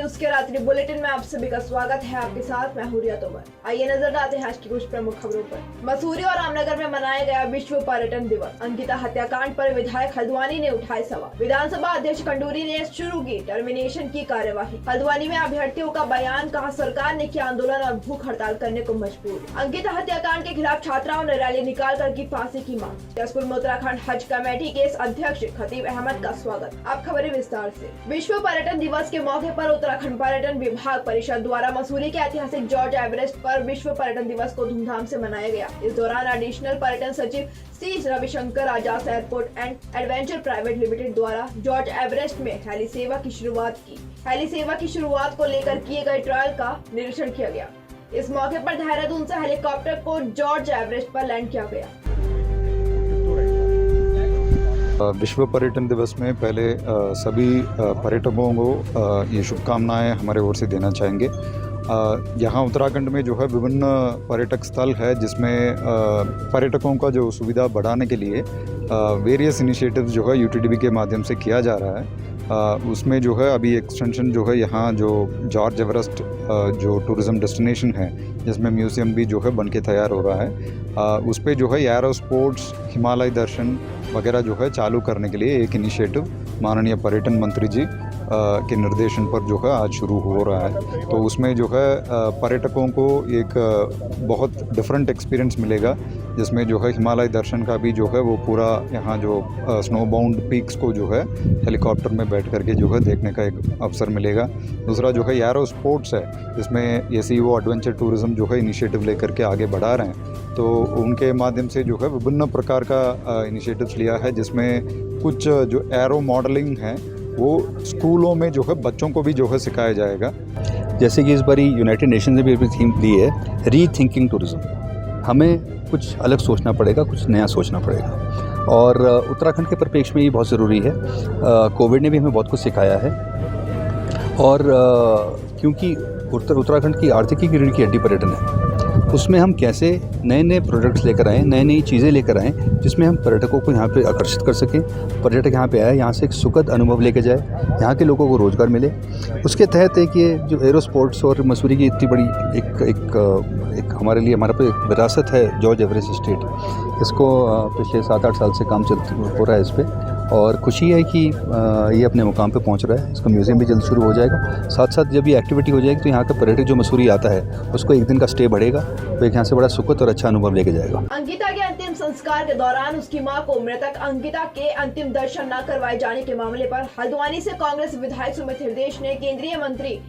News के रात्रि bulletin में आप सभी का स्वागत है। आपके साथ मैं हूं रिया तोमर। आइए नजर डालते हैं आज की कुछ प्रमुख खबरों पर। मसूरी और रामनगर में मनाया गया विश्व पर्यटन दिवस। अंकिता हत्याकांड पर विधायक हल्द्वानी ने उठाए सवाल। विधानसभा अध्यक्ष खंडूरी ने शुरू की टर्मिनेशन की कार्यवाही। हल्द्वानी में अभ्यर्थियों का बयान, कहा सरकार ने किया आंदोलन और भूख हड़ताल करने को मजबूर। अंकिता हत्याकांड के खिलाफ छात्राओं ने रैली निकाल कर की फांसी की मांग। जसपुर में उत्तराखंड हज कमेटी के अध्यक्ष खतीब अहमद का स्वागत। अब खबरें विस्तार से। विश्व पर्यटन दिवस के मौके पर उत्तराखंड पर्यटन विभाग परिषद द्वारा मसूरी के ऐतिहासिक जॉर्ज एवरेस्ट पर विश्व पर्यटन दिवस को धूमधाम से मनाया गया। इस दौरान एडिशनल पर्यटन सचिव C Ravishankar Azad airport and adventure private limited द्वारा जॉर्ज एवरेस्ट में हेली सेवा की शुरुआत की। हेली सेवा की शुरुआत को लेकर किए गए ट्रायल का निरीक्षण किया गया। इस मौके पर देहरादून से हेलीकॉप्टर को जॉर्ज एवरेस्ट पर लैंड किया गया। विश्व पर्यटन दिवस में पहले सभी पर्यटकों को ये शुभकामनाएं हमारे ओर से देना चाहेंगे। यहाँ उत्तराखंड में जो है विभिन्न पर्यटक स्थल है, जिसमें पर्यटकों का जो सुविधा बढ़ाने के लिए वेरियस इनिशिएटिव्स जो है यूटीडीबी के माध्यम से किया जा रहा है। उसमें जो है अभी एक्सटेंशन जो है यहाँ जो जॉर्ज एवरेस्ट जो टूरिज़्म डेस्टिनेशन है, जिसमें म्यूज़ियम भी जो है बन के तैयार हो रहा है, उस पर जो है एरो स्पोर्ट्स, हिमालय दर्शन वगैरह जो है चालू करने के लिए एक इनिशिएटिव माननीय पर्यटन मंत्री जी के निर्देशन पर जो है आज शुरू हो रहा है। तो उसमें जो है पर्यटकों को एक बहुत डिफरेंट एक्सपीरियंस मिलेगा, जिसमें जो है हिमालय दर्शन का भी जो है वो पूरा यहाँ जो स्नो बाउंड पीक्स को जो है हेलीकॉप्टर में बैठ करके जो है देखने का एक अवसर मिलेगा। दूसरा जो है एरो स्पोर्ट्स है, जिसमें एसीओ एडवेंचर टूरिज़्म जो है इनिशिएटिव लेकर के आगे बढ़ा रहे हैं। तो उनके माध्यम से जो है विभिन्न प्रकार का इनिशिएटिव्स लिया है, जिसमें कुछ जो एरो मॉडलिंग है वो स्कूलों में जो है बच्चों को भी जो है सिखाया जाएगा। जैसे कि इस बारी यूनाइटेड नेशन ने भी थीम दी है री थिंकिंग टूरिज़्म। हमें कुछ अलग सोचना पड़ेगा, कुछ नया सोचना पड़ेगा, और उत्तराखंड के परिप्रेक्ष्य में ये बहुत ज़रूरी है। कोविड ने भी हमें बहुत कुछ सिखाया है, और क्योंकि उत्तराखंड की आर्थिकी की रीढ़ की हड्डी पर्यटन है, उसमें हम कैसे नए नए प्रोडक्ट्स लेकर आएँ, नई नई चीज़ें लेकर आएँ, जिसमें हम पर्यटकों को यहाँ पे आकर्षित कर सकें। पर्यटक यहाँ पे आए, यहाँ से एक सुखद अनुभव लेके जाए, यहाँ के लोगों को रोज़गार मिले। उसके तहत एक ये जो एरो स्पोर्ट्स और मसूरी की इतनी बड़ी एक हमारे लिए हमारा पे एक विरासत है जॉर्ज एवरेस्ट स्टेट, इसको पिछले 7-8 साल से काम हो रहा है इस पर, और खुशी है कि ये अपने मुकाम पे पहुंच रहा है। इसका म्यूज़ियम भी जल्द शुरू हो जाएगा। साथ साथ जब ये एक्टिविटी हो जाएगी तो यहाँ का पर्यटक जो मसूरी आता है उसको एक दिन का स्टे बढ़ेगा, तो एक यहाँ से बड़ा सुखद और अच्छा अनुभव लेके जाएगा। अंकिता के अंतिम संस्कार के दौरान उसकी मां को मृतक अंकिता के अंतिम दर्शन न करवाए जाने के मामले पर हल्द्वानी से कांग्रेस विधायक सुमित हृदयेश ने केंद्रीय मंत्री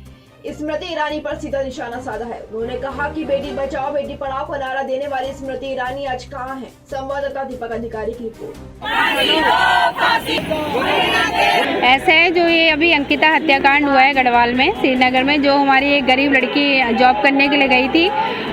स्मृति ईरानी पर सीधा निशाना साधा है। उन्होंने कहा कि बेटी बचाओ बेटी पढ़ाओ का नारा देने वाली स्मृति ईरानी आज कहां है। संवाददाता दीपक अधिकारी की रिपोर्ट। ऐसे है जो ये अभी अंकिता हत्याकांड हुआ है गढ़वाल में, श्रीनगर में, जो हमारी एक गरीब लड़की जॉब करने के लिए गई थी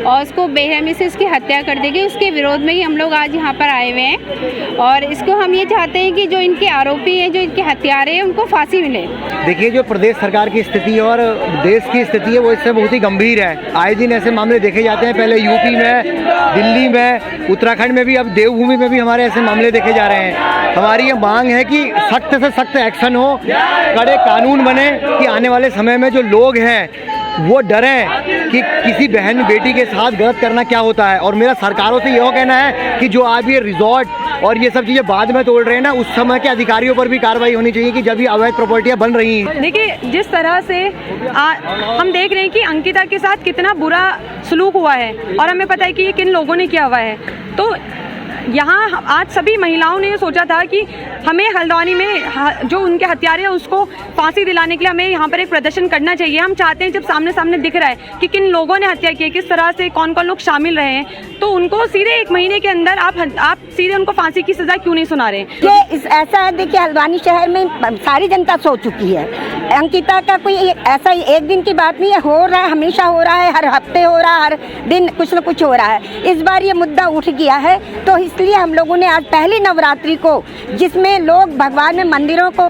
और उसको बेरहमी से उसकी हत्या कर दी गई। उसके विरोध में ही हम लोग आज यहाँ पर आए हुए हैं, और इसको हम ये चाहते हैं कि जो इनके आरोपी हैं, जो इनके हत्यारे हैं, उनको फांसी मिले। देखिए, जो प्रदेश सरकार की स्थिति और देश की स्थिति है वो इससे बहुत ही गंभीर है। आए दिन ऐसे मामले देखे जाते हैं, पहले यूपी में, दिल्ली में, उत्तराखंड में भी, अब देवभूमि में भी हमारे ऐसे मामले देखे जा रहे हैं। हमारी ये मांग है कि सख्त से सख्त एक्शन हो, कड़े कानून बने, कि आने वाले समय में जो लोग हैं वो डरें कि किसी बहन बेटी के साथ गलत करना क्या होता है। और मेरा सरकारों से यह कहना है कि जो आज ये रिजॉर्ट और ये सब चीज़ें बाद में तोड़ रहे हैं ना, उस समय के अधिकारियों पर भी कार्रवाई होनी चाहिए कि जब ये अवैध प्रॉपर्टियां बन रही हैं। देखिए, जिस तरह से हम देख रहे हैं कि अंकिता के साथ कितना बुरा सलूक हुआ है, और हमें पता है कि ये किन लोगों ने किया हुआ है। तो यहाँ आज सभी महिलाओं ने सोचा था कि हमें हल्द्वानी में जो उनके हत्यारे हैं उसको फांसी दिलाने के लिए हमें यहाँ पर एक प्रदर्शन करना चाहिए। हम चाहते हैं, जब सामने सामने दिख रहा है कि किन लोगों ने हत्या की है, किस तरह से कौन कौन लोग शामिल रहे हैं, तो उनको सीधे 1 महीने के अंदर आप सीधे उनको फांसी की सजा क्यों नहीं सुना रहे हैं। ये ऐसा है, देखिए, हल्द्वानी शहर में सारी जनता सो चुकी है। अंकिता का कोई ऐसा एक दिन की बात नहीं है, हो रहा है, हमेशा हो रहा है, हर हफ्ते हो रहा है, हर दिन कुछ न कुछ हो रहा है। इस बार ये मुद्दा उठ गया है, तो इसलिए हम लोगों ने आज पहली नवरात्रि को, जिसमें लोग भगवान में मंदिरों को,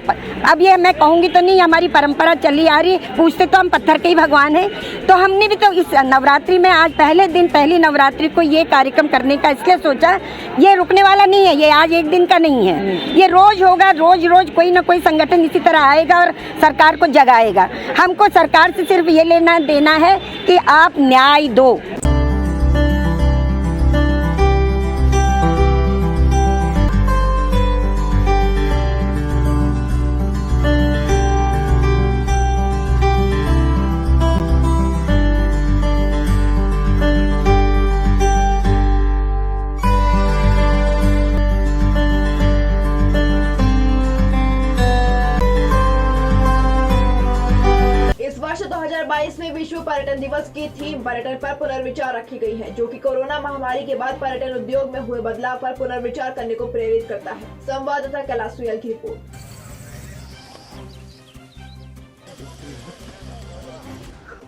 अब ये मैं कहूँगी तो नहीं, हमारी परंपरा चली आ रही, पूछते तो हम पत्थर के ही भगवान हैं, तो हमने भी तो इस नवरात्रि में आज पहले दिन, पहली नवरात्रि को ये कार्यक्रम करने का इसलिए सोचा। ये रुकने वाला नहीं है, ये आज एक दिन का नहीं है, ये रोज होगा, रोज रोज कोई ना कोई संगठन इसी तरह आएगा और सरकार सरकार को जगाएगा। हमको सरकार से सिर्फ ये लेना देना है कि आप न्याय दो। इस वर्ष 2022 में विश्व पर्यटन दिवस की थीम पर्यटन पर पुनर्विचार रखी गई है, जो कि कोरोना महामारी के बाद पर्यटन उद्योग में हुए बदलाव पर पुनर्विचार करने को प्रेरित करता है। संवाददाता कैलाश सुयल की रिपोर्ट।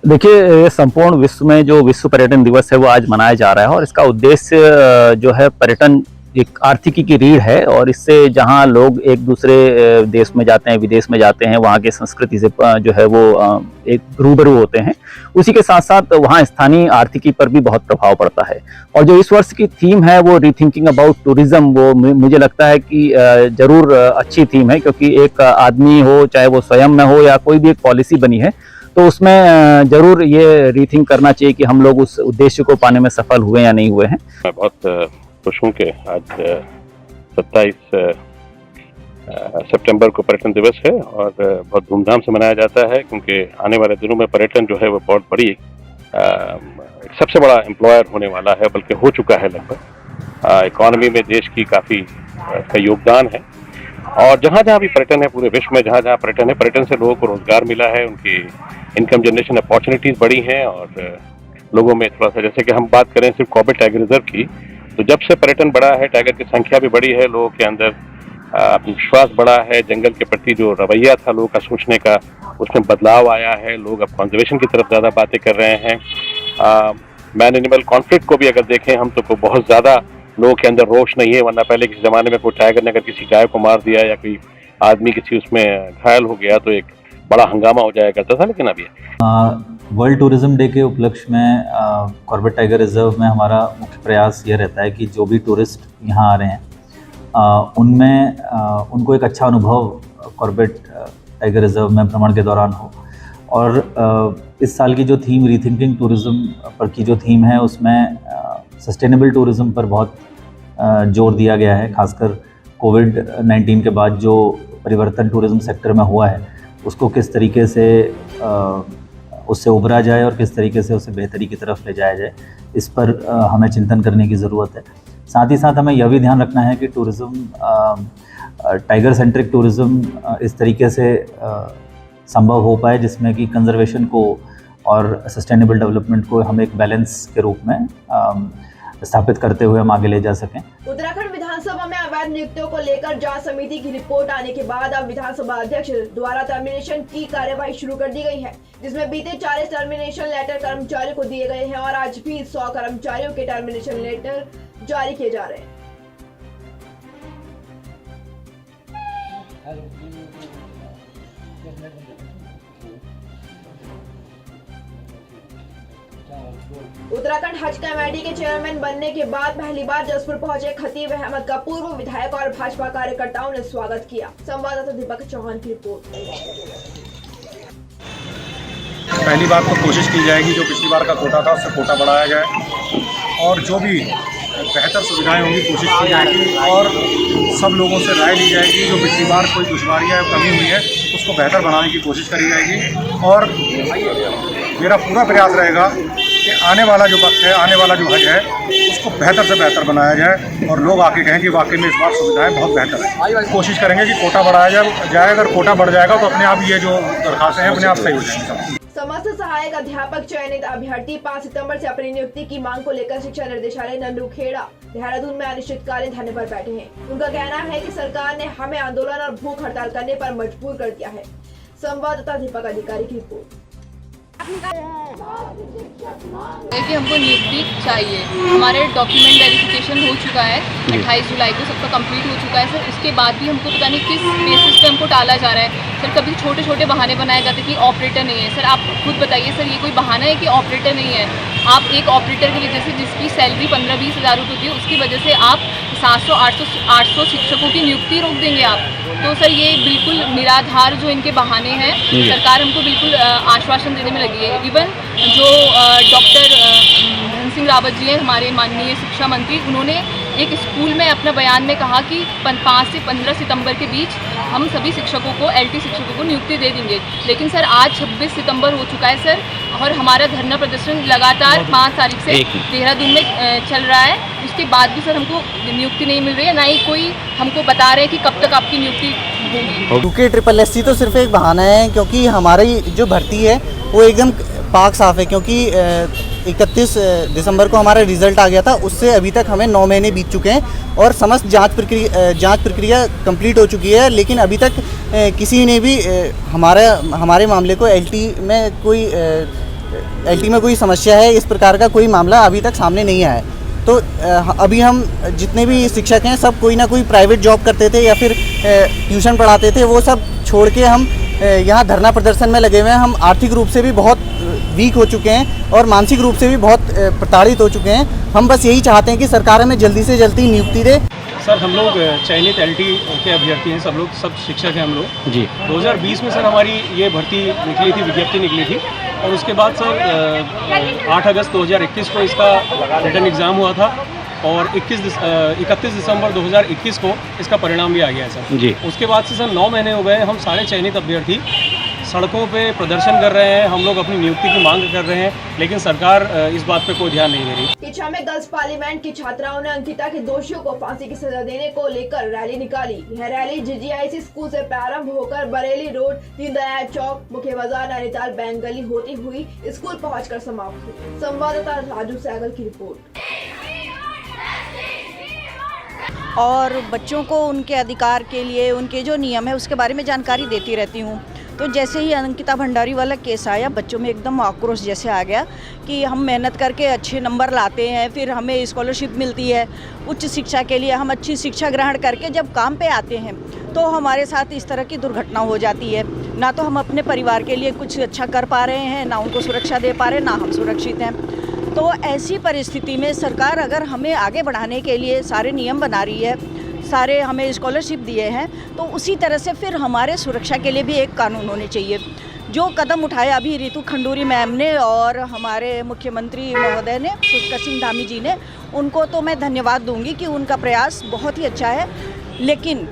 देखिए, संपूर्ण विश्व में जो विश्व पर्यटन दिवस है वो आज मनाया जा रहा है और इसका उद्देश्य जो है पर्यटन एक आर्थिकी की रीढ़ है और इससे जहां लोग एक दूसरे देश में जाते हैं, विदेश में जाते हैं, वहां की संस्कृति से जो है वो एक रूबरू होते हैं, उसी के साथ साथ वहां स्थानीय आर्थिकी पर भी बहुत प्रभाव पड़ता है। और जो इस वर्ष की थीम है वो रीथिंकिंग अबाउट टूरिज्म, वो मुझे लगता है कि जरूर अच्छी थीम है, क्योंकि एक आदमी हो, चाहे वो स्वयं में हो या कोई भी एक पॉलिसी बनी है, तो उसमें जरूर ये रीथिंक करना चाहिए कि हम लोग उस उद्देश्य को पाने में सफल हुए या नहीं हुए हैं। मैं बहुत खुश हूँ कि आज 27 सितंबर को पर्यटन दिवस है और बहुत धूमधाम से मनाया जाता है, क्योंकि आने वाले दिनों में पर्यटन जो है वो बहुत बड़ी एक सबसे बड़ा एम्प्लॉयर होने वाला है, बल्कि हो चुका है लगभग। इकॉनमी में देश की काफ़ी का योगदान है और जहाँ जहाँ भी पर्यटन है, पूरे विश्व में जहाँ जहाँ पर्यटन है, पर्यटन से लोगों को रोजगार मिला है, उनकी इनकम जनरेशन अपॉर्चुनिटीज़ बढ़ी हैं और लोगों में थोड़ा सा, जैसे कि हम बात करें सिर्फ कॉर्बेट टाइगर रिजर्व की, तो जब से पर्यटन बढ़ा है, टाइगर की संख्या भी बढ़ी है, लोगों के अंदर विश्वास बढ़ा है, जंगल के प्रति जो रवैया था लोगों का सोचने का, उसमें बदलाव आया है, लोग अब कंजर्वेशन की तरफ ज़्यादा बातें कर रहे हैं। मैन एनिमल कॉन्फ्लिक्ट को भी अगर देखें हम तो बहुत ज़्यादा लोगों के अंदर रोष नहीं है, वरना पहले किसी ज़माने में कोई टाइगर ने अगर किसी गाय को मार दिया या कोई आदमी किसी उसमें घायल हो गया तो एक बड़ा हंगामा हो जाया करता था, लेकिन अभी वर्ल्ड टूरिज्म डे के उपलक्ष्य में कॉर्बेट टाइगर रिजर्व में हमारा मुख्य प्रयास ये रहता है कि जो भी टूरिस्ट यहाँ आ रहे हैं उनमें उनको एक अच्छा अनुभव कॉर्बेट टाइगर रिजर्व में भ्रमण के दौरान हो। और इस साल की जो थीम रीथिंकिंग टूरिज्म पर की जो थीम है, उसमें सस्टेनेबल टूरिज्म पर बहुत जोर दिया गया है। खासकर कोविड-19 के बाद जो परिवर्तन टूरिज्म सेक्टर में हुआ है, उसको किस तरीके से उससे उभरा जाए और किस तरीके से उसे बेहतरी की तरफ ले जाया जाए, इस पर हमें चिंतन करने की ज़रूरत है। साथ ही साथ हमें यह भी ध्यान रखना है कि टूरिज़्म, टाइगर सेंट्रिक टूरिज़्म इस तरीके से संभव हो पाए जिसमें कि कंजर्वेशन को और सस्टेनेबल डेवलपमेंट को हम एक बैलेंस के रूप में स्थापित करते हुए हम आगे ले जा सकें। उत्तराखंड विधानसभा में अवैध नियुक्तियों को लेकर जांच समिति की रिपोर्ट आने के बाद अब विधानसभा अध्यक्ष द्वारा टर्मिनेशन की कार्यवाही शुरू कर दी गई है, जिसमें बीते 40 टर्मिनेशन लेटर कर्मचारियों को दिए गए हैं और आज भी 100 कर्मचारियों के टर्मिनेशन लेटर जारी किए जा रहे हैं। उत्तराखंड हज कमेटी के चेयरमैन बनने के बाद पहली बार जसपुर पहुंचे खतीब अहमद का पूर्व विधायक और भाजपा कार्यकर्ताओं ने स्वागत किया। संवाददाता दीपक चौहान की रिपोर्ट। पहली बार तो कोशिश की जाएगी जो पिछली बार का कोटा था उससे कोटा बढ़ाया जाए और जो भी बेहतर सुविधाएं होंगी कोशिश की जाएगी और सब लोगों से राय ली जाएगी। जो पिछली बार कोई दुश्वारियाँ कमी हुई है उसको बेहतर बनाने की कोशिश करी जाएगी और मेरा पूरा प्रयास रहेगा कि आने वाला जो वक्त है, आने वाला जो हज है, उसको बेहतर से बेहतर बनाया जाए और लोग आके कहें कि वाकई में इस बार सुविधाएं बहुत बेहतर है। कोशिश करेंगे कि कोटा बढ़ाया जाए। अगर कोटा बढ़ जाएगा तो अपने आप ये जो दरखास्तें हैं अपने आप सही हो जाएंगी। समस्त सहायक अध्यापक चयनित अभ्यर्थी 5 सितंबर से अपनी नियुक्ति की मांग को लेकर शिक्षा निर्देशालय नंदूखेड़ा देहरादून में अनिश्चितकालीन धरने पर बैठे हैं। उनका कहना है कि सरकार ने हमें आंदोलन और भूख हड़ताल करने पर मजबूर कर दिया है। संवाददाता दीपक अधिकारी की रिपोर्ट। देखिए, हमको नियुक्ति चाहिए। हमारे डॉक्यूमेंट वेरिफिकेशन हो चुका है, 28 जुलाई को सबका कंप्लीट हो चुका है सर। उसके बाद भी हमको पता नहीं किस बेसिस पे हमको टाला जा रहा है सर। कभी छोटे छोटे बहाने बनाए जाते हैं कि ऑपरेटर नहीं है। सर आप खुद बताइए सर, ये कोई बहाना है कि ऑपरेटर नहीं है? आप एक ऑपरेटर की वजह से जिसकी सैलरी 15-20 हज़ार रुपये थी, उसकी वजह से आप 700-800 शिक्षकों की नियुक्ति रोक देंगे आप। तो सर ये बिल्कुल निराधार जो इनके बहाने हैं, सरकार हमको बिल्कुल आश्वासन देने में लगी है। इवन जो डॉक्टर धन सिंह रावत जी हैं, हमारे माननीय शिक्षा मंत्री, उन्होंने एक स्कूल में अपना बयान में कहा कि 5 से 15 सितंबर के बीच हम सभी शिक्षकों को, LT शिक्षकों को नियुक्ति दे देंगे। लेकिन सर आज 26 सितंबर हो चुका है सर, और हमारा धरना प्रदर्शन लगातार 5 तारीख से देहरादून में चल रहा है। उसके बाद भी सर हमको नियुक्ति नहीं मिल रही है, ना ही कोई हमको बता रहे हैं कि कब तक आपकी नियुक्ति होगी। क्योंकि SSSC तो सिर्फ एक बहाना है, क्योंकि हमारी जो भर्ती है वो एकदम पाक साफ है। क्योंकि 31 दिसंबर को हमारा रिज़ल्ट आ गया था, उससे अभी तक हमें 9 महीने बीत चुके हैं और समस्त जांच प्रक्रिया कंप्लीट हो चुकी है। लेकिन अभी तक किसी ने भी हमारे मामले को LT में कोई समस्या है, इस प्रकार का कोई मामला अभी तक सामने नहीं आया है। तो अभी हम जितने भी शिक्षक हैं सब कोई ना कोई प्राइवेट जॉब करते थे या फिर ट्यूशन पढ़ाते थे, वो सब छोड़ के हम यहाँ धरना प्रदर्शन में लगे हुए हैं। हम आर्थिक रूप से भी बहुत वीक हो चुके हैं और मानसिक रूप से भी बहुत प्रताड़ित हो चुके हैं। हम बस यही चाहते हैं कि सरकार हमें जल्दी से जल्दी नियुक्ति दे। सर हम लोग चयनित LT के अभ्यर्थी हैं, सब शिक्षक हैं हम लोग जी। 2020 में सर हमारी ये भर्ती निकली थी, विज्ञप्ति निकली थी, और उसके बाद सर 8 अगस्त 2021 को इसका रिटन एग्ज़ाम हुआ था और 31 दिसंबर 2021 को इसका परिणाम भी आ गया है सर जी। उसके बाद से सर 9 महीने हो गए, हम सारे चयनित अभ्यर्थी सड़कों पे प्रदर्शन कर रहे हैं, हम लोग अपनी नियुक्ति की मांग कर रहे हैं, लेकिन सरकार इस बात पे कोई ध्यान नहीं दे रही। किच्छा में गर्ल्स पार्लियामेंट की छात्राओं ने अंकिता के दोषियों को फांसी की सजा देने को लेकर रैली निकाली। यह रैली GGIC स्कूल से प्रारंभ होकर बरेली रोड, दीनदयाल चौक, मुख्य बाजार, नैनीताल बैंक गली होती हुई स्कूल पहुंचकर समाप्त हुई। संवाददाता राजू सैगल की रिपोर्ट। और बच्चों को उनके अधिकार के लिए उनके जो नियम है उसके बारे में जानकारी देती रहती हूँ। तो जैसे ही अंकिता भंडारी वाला केस आया, बच्चों में एकदम आक्रोश जैसे आ गया कि हम मेहनत करके अच्छे नंबर लाते हैं, फिर हमें स्कॉलरशिप मिलती है उच्च शिक्षा के लिए, हम अच्छी शिक्षा ग्रहण करके जब काम पे आते हैं तो हमारे साथ इस तरह की दुर्घटना हो जाती है। ना तो हम अपने परिवार के लिए कुछ अच्छा कर पा रहे हैं, ना उनको सुरक्षा दे पा रहे, ना हम सुरक्षित हैं। तो ऐसी परिस्थिति में सरकार अगर हमें आगे बढ़ाने के लिए सारे नियम बना रही है, सारे हमें स्कॉलरशिप दिए हैं, तो उसी तरह से फिर हमारे सुरक्षा के लिए भी एक कानून होने चाहिए। जो कदम उठाया अभी रितु खंडूरी मैम ने और हमारे मुख्यमंत्री महोदय ने, पुष्कर सिंह धामी जी ने, उनको तो मैं धन्यवाद दूंगी कि उनका प्रयास बहुत ही अच्छा है। लेकिन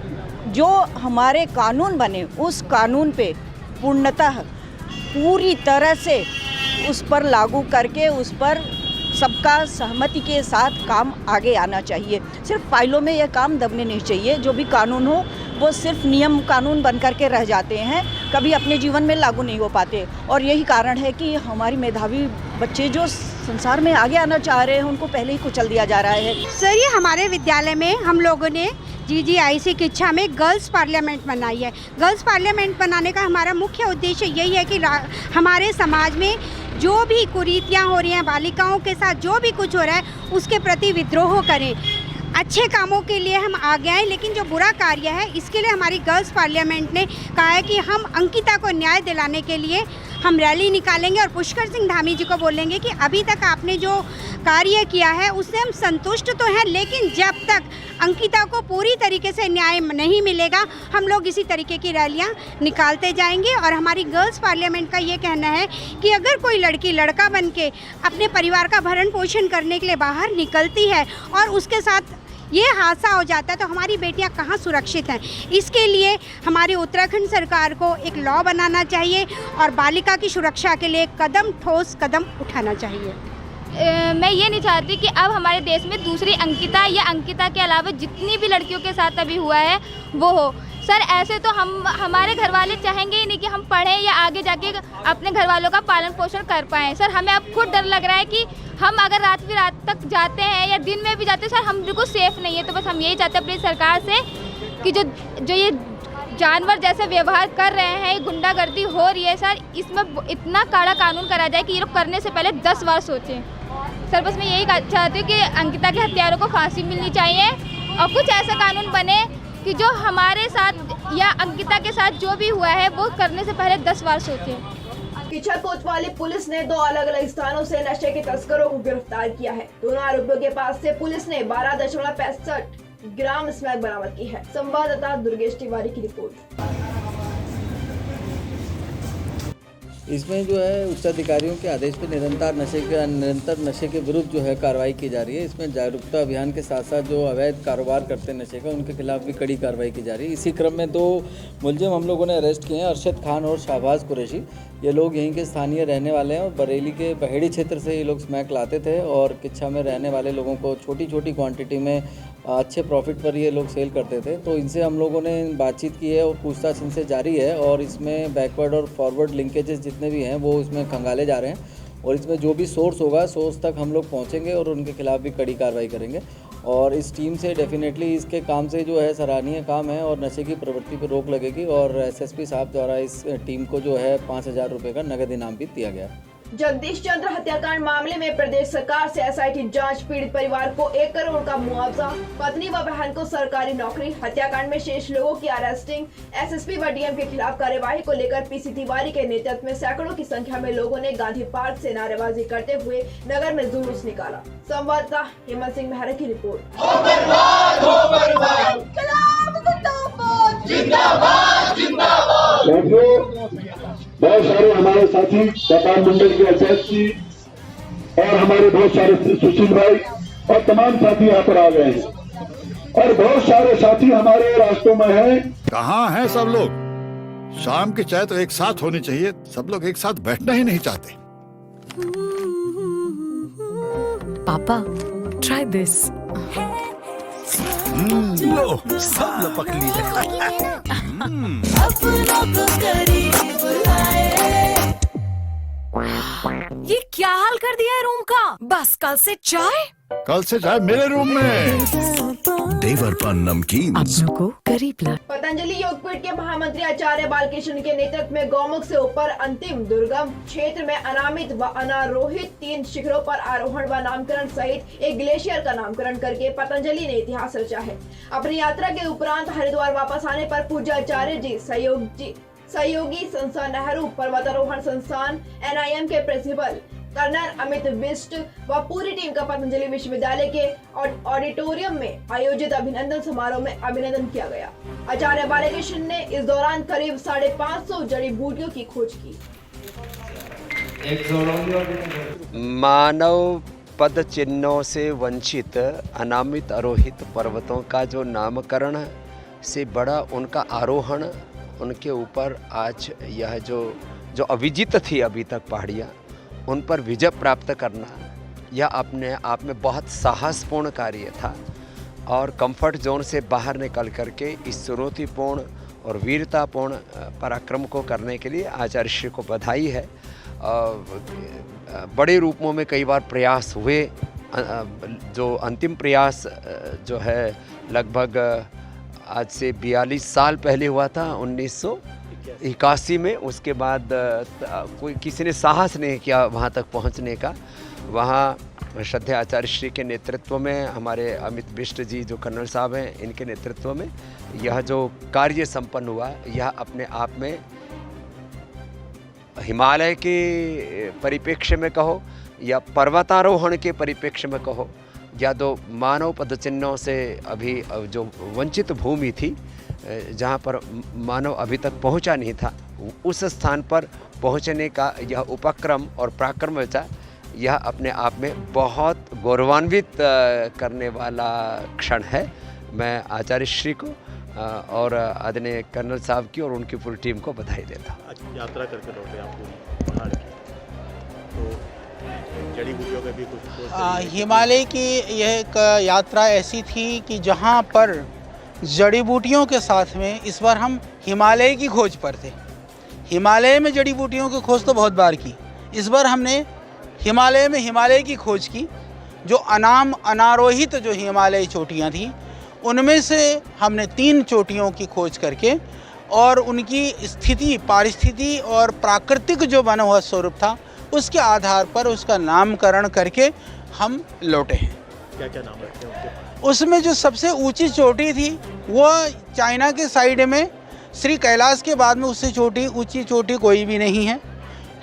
जो हमारे कानून बने उस कानून पे पूर्णतः पूरी तरह से उस पर लागू करके उस पर सबका सहमति के साथ काम आगे आना चाहिए। सिर्फ फाइलों में यह काम दबने नहीं चाहिए। जो भी कानून हो वो सिर्फ नियम कानून बन करके रह जाते हैं, कभी अपने जीवन में लागू नहीं हो पाते। और यही कारण है कि हमारी मेधावी बच्चे जो संसार में आगे आना चाह रहे हैं उनको पहले ही कुचल दिया जा रहा है। सर ये हमारे विद्यालय में हम लोगों ने GGIC किच्छा में गर्ल्स पार्लियामेंट बनाई है। गर्ल्स पार्लियामेंट बनाने का हमारा मुख्य उद्देश्य यही है कि हमारे समाज में जो भी कुरीतियाँ हो रही हैं, बालिकाओं के साथ जो भी कुछ हो रहा है उसके प्रति विद्रोह करें। अच्छे कामों के लिए हम आगे आए, लेकिन जो बुरा कार्य है इसके लिए हमारी गर्ल्स पार्लियामेंट ने कहा है कि हम अंकिता को न्याय दिलाने के लिए हम रैली निकालेंगे और पुष्कर सिंह धामी जी को बोलेंगे कि अभी तक आपने जो कार्य किया है उससे हम संतुष्ट तो हैं, लेकिन जब तक अंकिता को पूरी तरीके से न्याय नहीं मिलेगा हम लोग इसी तरीके की रैलियां निकालते जाएंगे। और हमारी गर्ल्स पार्लियामेंट का ये कहना है कि अगर कोई लड़की लड़का बन के अपने परिवार का भरण पोषण करने के लिए बाहर निकलती है और उसके साथ ये हादसा हो जाता है तो हमारी बेटियां कहाँ सुरक्षित हैं। इसके लिए हमारी उत्तराखंड सरकार को एक लॉ बनाना चाहिए और बालिका की सुरक्षा के लिए ठोस कदम उठाना चाहिए। मैं ये नहीं चाहती कि अब हमारे देश में दूसरी अंकिता या अंकिता के अलावा जितनी भी लड़कियों के साथ अभी हुआ है वो हो। सर ऐसे तो हमारे घर वाले चाहेंगे ही नहीं कि हम पढ़ें या आगे जाके अपने घर वालों का पालन पोषण कर पाएँ। सर हमें अब खुद डर लग रहा है कि हम अगर रात तक जाते हैं या दिन में भी जाते हैं सर हम बिल्कुल सेफ़ नहीं है। तो बस हम यही चाहते हैं अपनी सरकार से कि जो ये जानवर जैसे व्यवहार कर रहे हैं, गुंडागर्दी हो रही है सर, इसमें इतना कड़ा कानून करा जाए कि ये लोग करने से पहले 10 बार सोचें। सर बस मैं यही चाहती हूँ कि अंकिता के हत्यारों को फांसी मिलनी चाहिए और कुछ ऐसा कानून बने कि जो हमारे साथ या अंकिता के साथ जो भी हुआ है वो करने से पहले 10 बार सोचें। किच्छा कोतवाली पुलिस ने 2 अलग-अलग स्थानों से नशे के तस्करों को गिरफ्तार किया है। दोनों आरोपियों के पास से पुलिस ने 12.65 ग्राम स्मैक बरामद की है। संवाददाता दुर्गेश तिवारी की रिपोर्ट। इसमें जो है उच्चाधिकारियों के आदेश पर निरंतर नशे के विरुद्ध जो है कार्रवाई की जा रही है। इसमें जागरूकता अभियान के साथ साथ जो अवैध कारोबार करते हैं नशे का, उनके खिलाफ भी कड़ी कार्रवाई की जा रही है। इसी क्रम में 2 मुलजिम हम लोगों ने अरेस्ट किए हैं, अरशद खान और शाहबाज कुरैशी। ये लोग यहीं के स्थानीय रहने वाले हैं और बरेली के बहेड़ी क्षेत्र से ये लोग स्मैक लाते थे और किच्छा में रहने वाले लोगों को छोटी छोटी क्वांटिटी में अच्छे प्रॉफिट पर ये लोग सेल करते थे। तो इनसे हम लोगों ने बातचीत की है और पूछताछ इनसे जारी है और इसमें बैकवर्ड और फॉरवर्ड लिंकेजेस जितने भी हैं वो इसमें खंगाले जा रहे हैं और इसमें जो भी सोर्स होगा सोर्स तक हम लोग पहुंचेंगे और उनके खिलाफ भी कड़ी कार्रवाई करेंगे। और इस टीम से डेफिनेटली इसके काम से जो है सराहनीय काम है और नशे की प्रवृत्ति पर रोक लगेगी और एसएसपी साहब द्वारा इस टीम को जो है 5,000 रुपये का नगद इनाम भी दिया गया। जगदीश चंद्र हत्याकांड मामले में प्रदेश सरकार से एसआईटी जांच, पीड़ित परिवार को 1 करोड़ का मुआवजा, पत्नी व बहन को सरकारी नौकरी, हत्याकांड में शेष लोगों की अरेस्टिंग, एसएसपी व डीएम के खिलाफ कार्यवाही को लेकर पीसी तिवारी के नेतृत्व में सैकड़ों की संख्या में लोगों ने गांधी पार्क से नारेबाजी करते हुए नगर में जुलूस निकाला। संवाददाता हेमंत सिंह मेहरा की रिपोर्ट। बहुत सारे हमारे साथी व्यापार मंडल के अध्यक्ष जी और हमारे बहुत सारे सुशील भाई और तमाम साथी यहाँ पर आ गए हैं और बहुत सारे साथी हमारे रास्तों में हैं। कहाँ हैं सब लोग? शाम की चाय तो एक साथ होनी चाहिए, सब लोग एक साथ बैठना ही नहीं चाहते। पापा, try this. लो, सब लपक ली। ये क्या हाल कर दिया है रूम का? बस कल से चाय मेरे रूम में। देवर पर नमकीन अपनों को गरीब ला। पतंजलि योगपीठ के महामंत्री आचार्य बालकृष्ण के नेतृत्व में गौमुख से ऊपर अंतिम दुर्गम क्षेत्र में अनामित व अनारोहित 3 शिखरों पर आरोहण व नामकरण सहित एक ग्लेशियर का नामकरण करके पतंजलि ने इतिहास रचा है। अपनी यात्रा के उपरांत हरिद्वार वापस आने पर पूज्याचार्य जी सहयोगी संस्थान नेहरू पर्वतारोहण संस्थान NIM के प्रिंसिपल कर्नल अमित बिष्ट व पूरी टीम का पतंजलि विश्वविद्यालय के ऑडिटोरियम में आयोजित अभिनंदन समारोह में अभिनंदन किया गया। आचार्य बालकृष्ण ने इस दौरान करीब 550 जड़ी बूटियों की खोज की। मानव पद चिन्हों से वंचित अनामित आरोहित पर्वतों का जो नामकरण से बड़ा उनका आरोहण, उनके ऊपर आज यह जो अविजित थी अभी तक पहाड़ियाँ, उन पर विजय प्राप्त करना, यह अपने आप में बहुत साहसपूर्ण कार्य था और कंफर्ट जोन से बाहर निकल करके इस चुनौतीपूर्ण और वीरतापूर्ण पराक्रम को करने के लिए आचार्य श्री को बधाई है। बड़े रूपों में कई बार प्रयास हुए, जो अंतिम प्रयास जो है लगभग आज से 42 साल पहले हुआ था 1981 में। उसके बाद कोई किसी ने साहस नहीं किया वहाँ तक पहुँचने का। वहाँ श्रद्धेय आचार्य श्री के नेतृत्व में, हमारे अमित बिष्ट जी जो कर्नल साहब हैं, इनके नेतृत्व में यह जो कार्य संपन्न हुआ, यह अपने आप में हिमालय के परिप्रेक्ष्य में कहो या पर्वतारोहण के परिप्रेक्ष्य में कहो या तो मानव पदचिन्हों से अभी जो वंचित भूमि थी, जहाँ पर मानव अभी तक पहुँचा नहीं था, उस स्थान पर पहुँचने का यह उपक्रम और पराक्रम रचा, यह अपने आप में बहुत गौरवान्वित करने वाला क्षण है। मैं आचार्य श्री को और आदरणीय कर्नल साहब की और उनकी पूरी टीम को बधाई देता हूँ। यात्रा करके लौटे आप पहाड़ की, तो जड़ी बूटियों का भी कुछ हिमालय की यह एक यात्रा ऐसी थी कि जहाँ पर जड़ी बूटियों के साथ में इस बार हम हिमालय की खोज पर थे। हिमालय में जड़ी बूटियों की खोज तो बहुत बार की, इस बार हमने हिमालय में हिमालय की खोज की। जो अनारोहित जो हिमालय चोटियाँ थी, उनमें से हमने 3 चोटियों की खोज करके और उनकी स्थिति, पारिस्थिति और प्राकृतिक जो बना हुआ स्वरूप था, उसके आधार पर उसका नामकरण करके हम लौटे हैं। क्या क्या नाम रखे उनके? उसमें जो सबसे ऊंची चोटी थी वो चाइना के साइड में, श्री कैलाश के बाद में उससे ऊंची चोटी कोई भी नहीं है।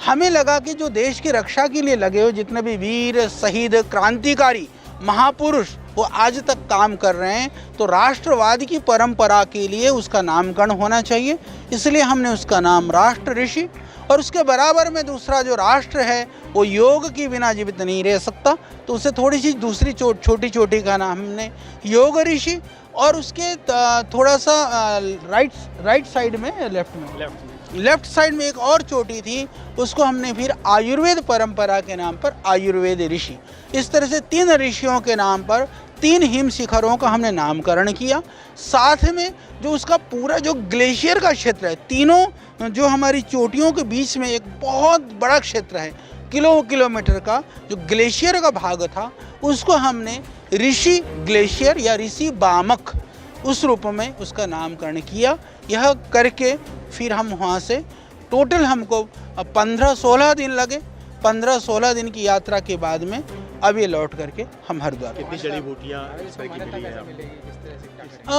हमें लगा कि जो देश की रक्षा के लिए लगे हुए जितने भी वीर, शहीद, क्रांतिकारी, महापुरुष वो आज तक काम कर रहे हैं, तो राष्ट्रवाद की परंपरा के लिए उसका नामकरण होना चाहिए। इसलिए हमने उसका नाम राष्ट्र ऋषि, और उसके बराबर में दूसरा जो राष्ट्र है वो योग के बिना जीवित नहीं रह सकता, तो उसे थोड़ी सी दूसरी छोटी छोटी का नाम हमने योग ऋषि, और उसके थोड़ा सा राइट साइड में लेफ्ट साइड में एक और चोटी थी, उसको हमने फिर आयुर्वेद परंपरा के नाम पर आयुर्वेद ऋषि। इस तरह से 3 ऋषियों के नाम पर 3 हिम शिखरों का हमने नामकरण किया। साथ में जो उसका पूरा जो ग्लेशियर का क्षेत्र है, तीनों जो हमारी चोटियों के बीच में एक बहुत बड़ा क्षेत्र है, किलोमीटर का जो ग्लेशियर का भाग था, उसको हमने ऋषि ग्लेशियर या ऋषि बामक उस रूप में उसका नामकरण किया। यह करके फिर हम वहाँ से टोटल हमको 15-16 दिन लगे। 15-16 दिन की यात्रा के बाद में अब ये लौट करके हम हरिद्वार। कितनी जड़ी बूटियाँ इस तरह की मिली हैं?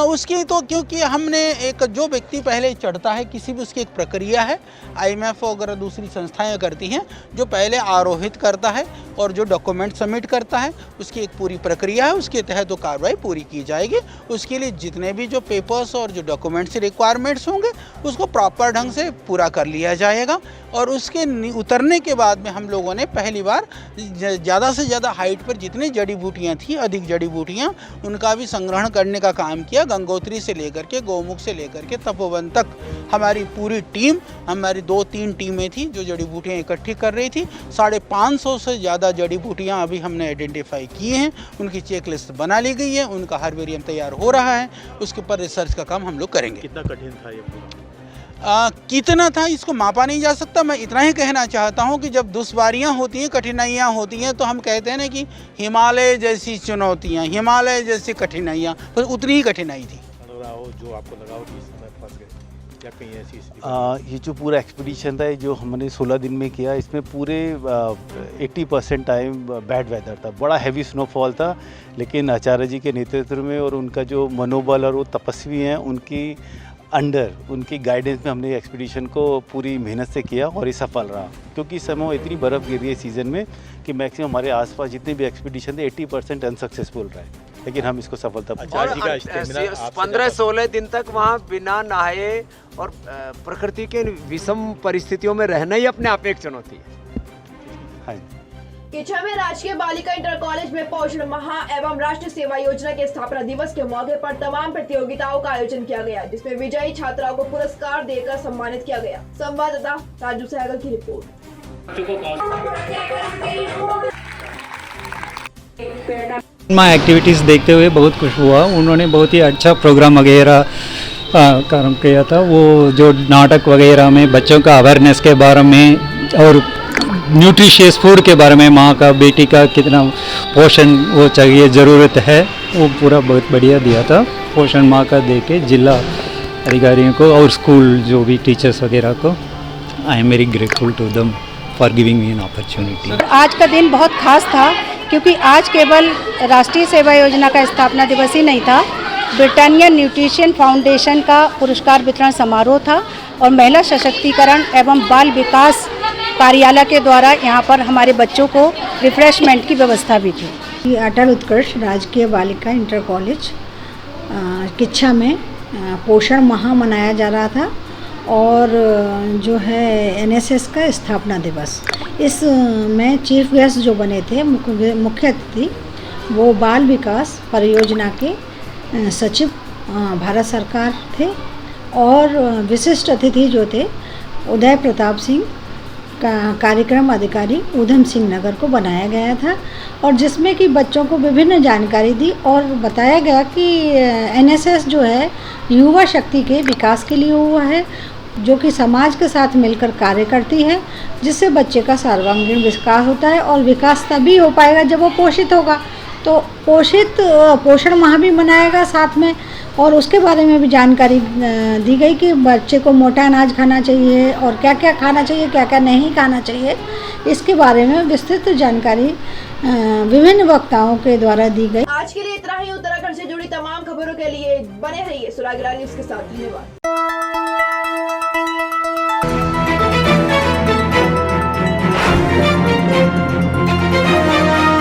उसकी तो क्योंकि हमने एक जो व्यक्ति पहले चढ़ता है, किसी भी उसकी एक प्रक्रिया है, IMF वगैरह दूसरी संस्थाएं करती हैं, जो पहले आरोहित करता है और जो डॉक्यूमेंट सबमिट करता है, उसकी एक पूरी प्रक्रिया है, उसके तहत वो कार्रवाई पूरी की जाएगी। उसके लिए जितने भी जो पेपर्स और जो डॉक्यूमेंट्स रिक्वायरमेंट्स होंगे उसको प्रॉपर ढंग से पूरा कर लिया जाएगा। और उसके उतरने के बाद में हम लोगों ने पहली बार ज़्यादा से ज़्यादा हाइट पर जितनी जड़ी बूटियाँ थी, अधिक जड़ी बूटियाँ, उनका भी संग्रहण करने का काम किया। गंगोत्री से लेकर के, गौमुख से लेकर के तपोवन तक हमारी पूरी टीम, हमारी 2-3 टीमें थी जो जड़ी बूटियाँ इकट्ठी कर रही थी। 550 से ज़्यादा जड़ी बूटियाँ अभी हमने आइडेंटिफाई की हैं, उनकी चेक लिस्ट बना ली गई है, उनका हर्बेरियम तैयार हो रहा है, उसके ऊपर रिसर्च का काम हम लोग करेंगे। कितना कठिन था ये पूरा? कितना था इसको मापा नहीं जा सकता। मैं इतना ही कहना चाहता हूँ कि जब दुश्वारियाँ होती हैं, कठिनाइयाँ होती हैं, तो हम कहते हैं ना कि हिमालय जैसी चुनौतियाँ, हिमालय जैसी कठिनाइयाँ, बस उतनी ही कठिनाई थी। जो आपको लगा कि इस समय फंस गए या कहीं ऐसी स्थिति? ये जो पूरा एक्सपीडिशन था, जो हमने 16 दिन में किया, इसमें पूरे 80% टाइम बैड वेदर था, बड़ा हैवी स्नोफॉल था, लेकिन आचार्य जी के नेतृत्व में और उनका जो मनोबल और वो तपस्वी हैं उनकी गाइडेंस में हमने एक्सपीडिशन को पूरी मेहनत से किया और ये सफल रहा। क्योंकि इस समय इतनी बर्फ़ गिर रही है सीज़न में कि मैक्सिमम हमारे आसपास जितने भी एक्सपीडिशन थे 80% अनसक्सेसफुल रहे, लेकिन हम इसको सफलता 15-16 दिन तक वहाँ बिना नहाए और प्रकृति के विषम परिस्थितियों में रहना ही अपने आप एक चुनौती है। किच्छा में राजकीय बालिका इंटर कॉलेज में पोषण माह एवं राष्ट्रीय सेवा योजना के स्थापना दिवस के मौके पर तमाम प्रतियोगिताओं का आयोजन किया गया, जिसमें विजयी छात्राओं को पुरस्कार देकर सम्मानित किया गया। संवाददाता राजू सहगल की रिपोर्ट। एक्टिविटीज़ देखते हुए बहुत खुश हुआ। उन्होंने बहुत ही अच्छा प्रोग्राम वगैरह काम किया था। वो जो नाटक वगैरह में बच्चों का अवेयरनेस के बारे में और न्यूट्रिशियस फूड के बारे में, माँ का बेटी का कितना पोषण वो चाहिए, ज़रूरत है, वो पूरा बहुत बढ़िया दिया था। पोषण माह का दे के जिला अधिकारियों को और स्कूल जो भी टीचर्स वगैरह को, I am very grateful to them for giving me an opportunity. आज का दिन बहुत खास था क्योंकि आज केवल राष्ट्रीय सेवा योजना का स्थापना दिवस ही नहीं था, ब्रिटानिया न्यूट्रिशन फाउंडेशन का पुरस्कार वितरण समारोह था और महिला सशक्तिकरण एवं बाल विकास कार्यालय के द्वारा यहाँ पर हमारे बच्चों को रिफ्रेशमेंट की व्यवस्था भी थी। अटल उत्कर्ष राजकीय बालिका इंटर कॉलेज किच्छा में पोषण माह मनाया जा रहा था और जो है NSS का स्थापना दिवस, इस में चीफ गेस्ट जो बने थे, मुख्य अतिथि, वो बाल विकास परियोजना के सचिव भारत सरकार थे और विशिष्ट अतिथि जो थे उदय प्रताप सिंह का कार्यक्रम अधिकारी ऊधम सिंह नगर को बनाया गया था और जिसमें कि बच्चों को विभिन्न जानकारी दी और बताया गया कि NSS जो है युवा शक्ति के विकास के लिए हुआ है, जो कि समाज के साथ मिलकर कार्य करती है, जिससे बच्चे का सर्वांगीण विकास होता है और विकास तभी हो पाएगा जब वो पोषित होगा। तो पोषण माह भी मनाएगा साथ में और उसके बारे में भी जानकारी दी गई कि बच्चे को मोटा अनाज खाना चाहिए और क्या क्या खाना चाहिए, क्या क्या नहीं खाना चाहिए, इसके बारे में विस्तृत जानकारी विभिन्न वक्ताओं के द्वारा दी गई। आज के लिए इतना ही। उत्तराखंड से जुड़ी तमाम खबरों के लिए बने रहिए सुरागरा न्यूज़ के साथ। धन्यवाद।